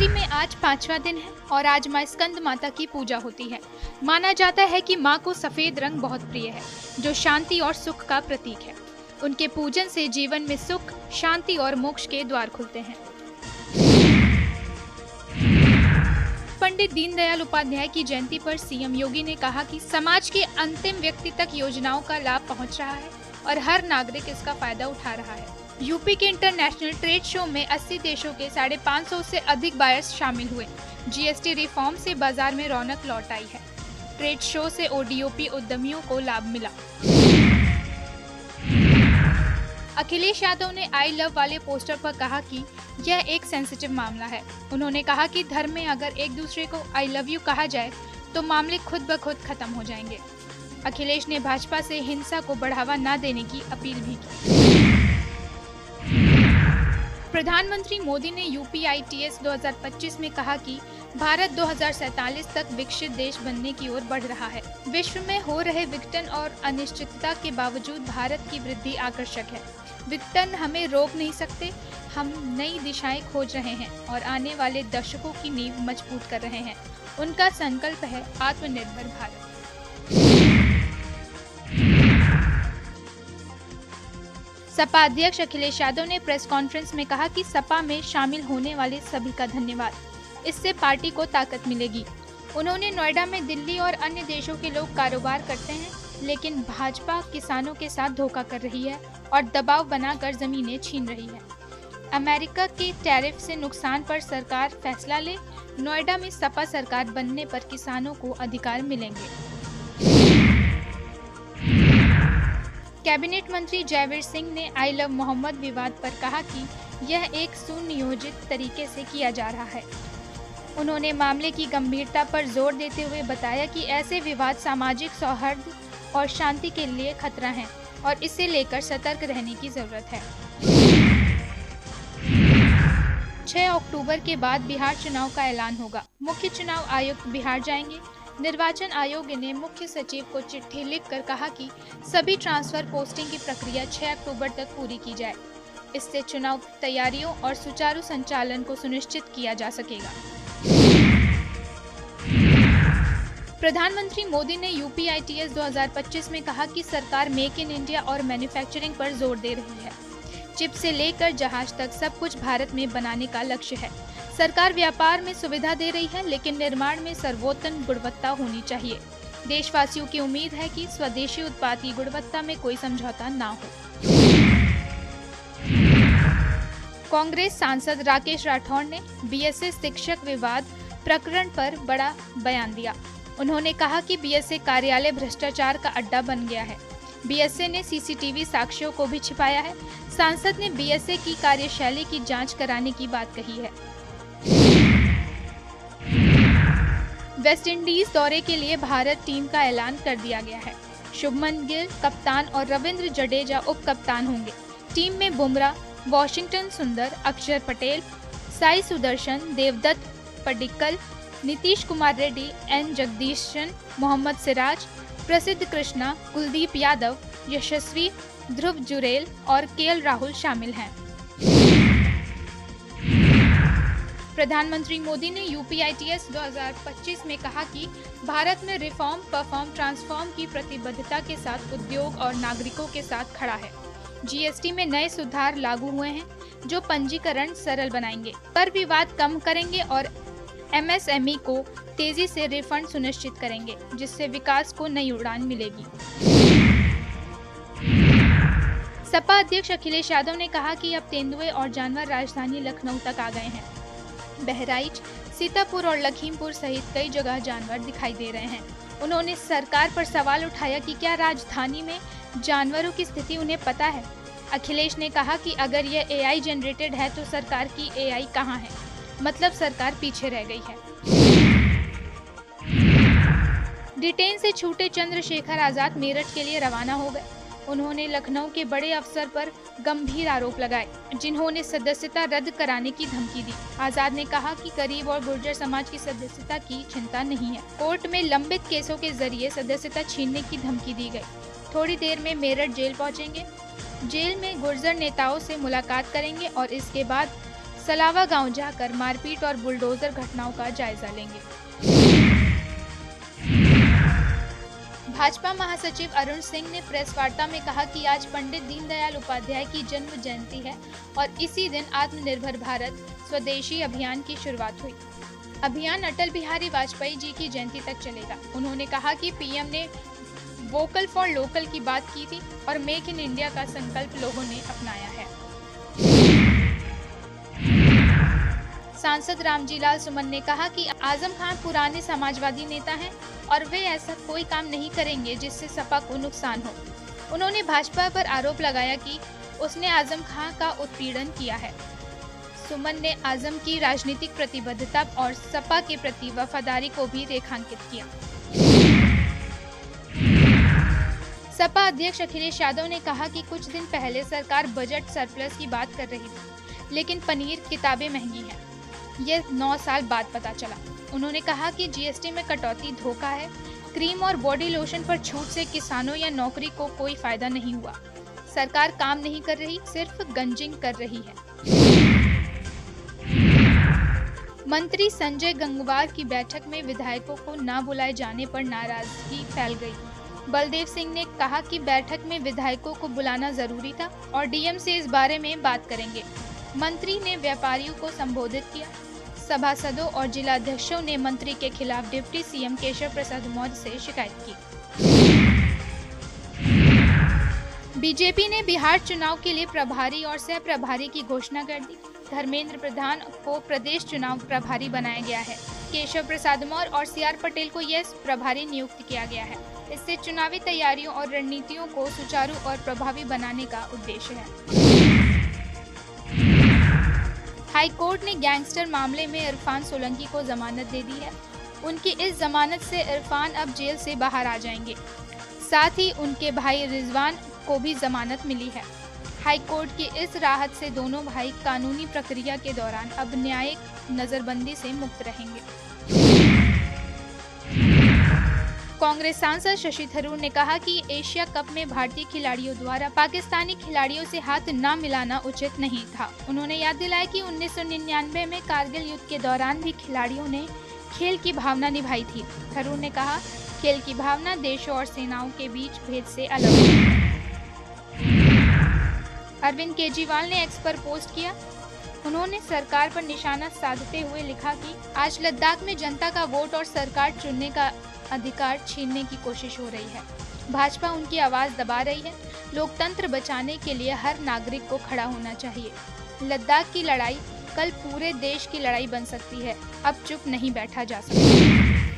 नवरात्रि में आज 5वां दिन है और आज मां स्कंद माता की पूजा होती है। माना जाता है कि मां को सफेद रंग बहुत प्रिय है, जो शांति और सुख का प्रतीक है। उनके पूजन से जीवन में सुख, शांति और मोक्ष के द्वार खुलते हैं। पंडित दीनदयाल उपाध्याय की जयंती पर सीएम योगी ने कहा कि समाज के अंतिम व्यक्ति तक योजनाओं का लाभ पहुंच रहा है और हर नागरिक इसका फायदा उठा रहा है। यूपी के इंटरनेशनल ट्रेड शो में 80 देशों के 550 से अधिक बायर्स शामिल हुए। जीएसटी रिफॉर्म से बाजार में रौनक लौट आई है। ट्रेड शो से ओडीओपी उद्यमियों को लाभ मिला। अखिलेश यादव ने आई लव वाले पोस्टर पर कहा कि यह एक सेंसिटिव मामला है। उन्होंने कहा कि धर्म में अगर एक दूसरे को आई लव यू कहा जाए तो मामले खुद ब खुद खत्म हो जाएंगे। अखिलेश ने भाजपा से हिंसा को बढ़ावा न देने की अपील भी की। प्रधानमंत्री मोदी ने यूपीआईटीएस 2025 में कहा कि भारत 2047 तक विकसित देश बनने की ओर बढ़ रहा है। विश्व में हो रहे विघटन और अनिश्चितता के बावजूद भारत की वृद्धि आकर्षक है। विघटन हमें रोक नहीं सकते। हम नई दिशाएं खोज रहे हैं और आने वाले दशकों की नींव मजबूत कर रहे हैं। उनका संकल्प है आत्मनिर्भर भारत। सपा अध्यक्ष अखिलेश यादव ने प्रेस कॉन्फ्रेंस में कहा कि सपा में शामिल होने वाले सभी का धन्यवाद। इससे पार्टी को ताकत मिलेगी। उन्होंने नोएडा में दिल्ली और अन्य देशों के लोग कारोबार करते हैं, लेकिन भाजपा किसानों के साथ धोखा कर रही है और दबाव बनाकर जमीनें छीन रही है। अमेरिका के टैरिफ से नुकसान पर सरकार फैसला ले। नोएडा में सपा सरकार बनने पर किसानों को अधिकार मिलेंगे। कैबिनेट मंत्री जयवीर सिंह ने आई लव मोहम्मद विवाद पर कहा कि यह एक सुनियोजित तरीके से किया जा रहा है। उन्होंने मामले की गंभीरता पर जोर देते हुए बताया कि ऐसे विवाद सामाजिक सौहार्द और शांति के लिए खतरा है और इसे लेकर सतर्क रहने की जरूरत है। 6 अक्टूबर के बाद बिहार चुनाव का ऐलान होगा। मुख्य चुनाव आयुक्त बिहार जाएंगे। निर्वाचन आयोग ने मुख्य सचिव को चिट्ठी लिखकर कहा कि सभी ट्रांसफर पोस्टिंग की प्रक्रिया 6 अक्टूबर तक पूरी की जाए। इससे चुनाव तैयारियों और सुचारू संचालन को सुनिश्चित किया जा सकेगा। प्रधानमंत्री मोदी ने यूपीआईटीएस 2025 में कहा कि सरकार मेक इन इंडिया और मैन्युफैक्चरिंग पर जोर दे रही है। चिप से लेकर जहाज तक सब कुछ भारत में बनाने का लक्ष्य है। सरकार व्यापार में सुविधा दे रही है, लेकिन निर्माण में सर्वोत्तम गुणवत्ता होनी चाहिए। देशवासियों की उम्मीद है कि स्वदेशी उत्पाद की गुणवत्ता में कोई समझौता ना हो। कांग्रेस सांसद राकेश राठौड़ ने बीएसए शिक्षक विवाद प्रकरण पर बड़ा बयान दिया। उन्होंने कहा कि बीएसए कार्यालय भ्रष्टाचार का अड्डा बन गया है। बीएसए ने सीसीटीवी साक्ष्यों को भी छिपाया है। सांसद ने बीएसए की कार्यशैली की जांच कराने की बात कही है। वेस्ट इंडीज दौरे के लिए भारत टीम का ऐलान कर दिया गया है। शुभमन गिल कप्तान और रविंद्र जडेजा उप कप्तान होंगे। टीम में बुमराह, वॉशिंगटन सुंदर, अक्षर पटेल, साई सुदर्शन, देवदत्त पडिक्कल, नीतीश कुमार रेड्डी, एन जगदीशन, मोहम्मद सिराज, प्रसिद्ध कृष्णा, कुलदीप यादव, यशस्वी, ध्रुव जुरेल और केएल राहुल शामिल हैं। प्रधानमंत्री मोदी ने यूपीआईटीएस 2025 में कहा कि भारत में रिफॉर्म, परफॉर्म, ट्रांसफॉर्म की प्रतिबद्धता के साथ उद्योग और नागरिकों के साथ खड़ा है। जीएसटी में नए सुधार लागू हुए हैं, जो पंजीकरण सरल बनाएंगे, कर विवाद कम करेंगे और एमएसएमई को तेजी से रिफंड सुनिश्चित करेंगे, जिससे विकास को नई उड़ान मिलेगी। सपा अध्यक्ष अखिलेश यादव ने कहा कि अब तेंदुए और जानवर राजधानी लखनऊ तक आ गए हैं। बहराइच, सीतापुर और लखीमपुर सहित कई जगह जानवर दिखाई दे रहे हैं। उन्होंने सरकार पर सवाल उठाया कि क्या राजधानी में जानवरों की स्थिति उन्हें पता है। अखिलेश ने कहा कि अगर यह एआई जनरेटेड है तो सरकार की एआई कहाँ है, मतलब सरकार पीछे रह गई है। डिटेन से छूटे चंद्रशेखर आजाद मेरठ के लिए रवाना हो गए। उन्होंने लखनऊ के बड़े अफसर पर गंभीर आरोप लगाए, जिन्होंने सदस्यता रद्द कराने की धमकी दी। आजाद ने कहा कि गरीब और गुर्जर समाज की सदस्यता की चिंता नहीं है। कोर्ट में लंबित केसों के जरिए सदस्यता छीनने की धमकी दी गई। थोड़ी देर में मेरठ जेल पहुंचेंगे। जेल में गुर्जर नेताओं से मुलाकात करेंगे और इसके बाद सलावा गांव जाकर मारपीट और बुलडोजर घटनाओं का जायजा लेंगे। भाजपा महासचिव अरुण सिंह ने प्रेस वार्ता में कहा कि आज पंडित दीनदयाल उपाध्याय की जन्म जयंती है और इसी दिन आत्मनिर्भर भारत स्वदेशी अभियान की शुरुआत हुई। अभियान अटल बिहारी वाजपेयी जी की जयंती तक चलेगा। उन्होंने कहा कि पीएम ने वोकल फॉर लोकल की बात की थी और मेक इन इंडिया का संकल्प लोगों ने अपनाया है। सांसद रामजीलाल सुमन ने कहा कि आजम खान पुराने समाजवादी नेता हैं और वे ऐसा कोई काम नहीं करेंगे जिससे सपा को नुकसान हो। उन्होंने भाजपा पर आरोप लगाया कि उसने आजम खान का उत्पीड़न किया है। सुमन ने आजम की राजनीतिक प्रतिबद्धता और सपा के प्रति वफादारी को भी रेखांकित किया। सपा अध्यक्ष अखिलेश यादव ने कहा कि कुछ दिन पहले सरकार बजट सरप्लस की बात कर रही थी, लेकिन पनीर किताबें महंगी हैं। ये 9 साल बाद पता चला। उन्होंने कहा कि जीएसटी में कटौती धोखा है। क्रीम और बॉडी लोशन पर छूट से किसानों या नौकरी को कोई फायदा नहीं हुआ। सरकार काम नहीं कर रही, सिर्फ गंजिंग कर रही है। मंत्री संजय गंगवार की बैठक में विधायकों को न बुलाए जाने पर नाराजगी फैल गई। बलदेव सिंह ने कहा कि बैठक में विधायकों को बुलाना जरूरी था और डीएम से इस बारे में बात करेंगे। मंत्री ने व्यापारियों को संबोधित किया। सभासदों और जिलाध्यक्षों ने मंत्री के खिलाफ डिप्टी सीएम केशव प्रसाद मौर्य से शिकायत की। बीजेपी ने बिहार चुनाव के लिए प्रभारी और सह प्रभारी की घोषणा कर दी। धर्मेंद्र प्रधान को प्रदेश चुनाव प्रभारी बनाया गया है। केशव प्रसाद मौर्य और सीआर पटेल को यह प्रभारी नियुक्त किया गया है। इससे चुनावी तैयारियों और रणनीतियों को सुचारू और प्रभावी बनाने का उद्देश्य है। हाई कोर्ट ने गैंगस्टर मामले में इरफान सोलंकी को जमानत दे दी है। उनकी इस जमानत से इरफान अब जेल से बाहर आ जाएंगे। साथ ही उनके भाई रिजवान को भी जमानत मिली है। हाई कोर्ट की इस राहत से दोनों भाई कानूनी प्रक्रिया के दौरान अब न्यायिक नजरबंदी से मुक्त रहेंगे। कांग्रेस सांसद शशि थरूर ने कहा कि एशिया कप में भारतीय खिलाड़ियों द्वारा पाकिस्तानी खिलाड़ियों से हाथ न मिलाना उचित नहीं था। उन्होंने याद दिलाया कि 1999 में कारगिल युद्ध के दौरान भी खिलाड़ियों ने खेल की भावना निभाई थी। थरूर ने कहा, खेल की भावना देशों और सेनाओं के बीच भेद से अलग है। अरविंद केजरीवाल ने एक्स पर पोस्ट किया। उन्होंने सरकार पर निशाना साधते हुए लिखा कि आज लद्दाख में जनता का वोट और सरकार चुनने का अधिकार छीनने की कोशिश हो रही है। भाजपा उनकी आवाज दबा रही है। लोकतंत्र बचाने के लिए हर नागरिक को खड़ा होना चाहिए। लद्दाख की लड़ाई कल पूरे देश की लड़ाई बन सकती है। अब चुप नहीं बैठा जा सकता।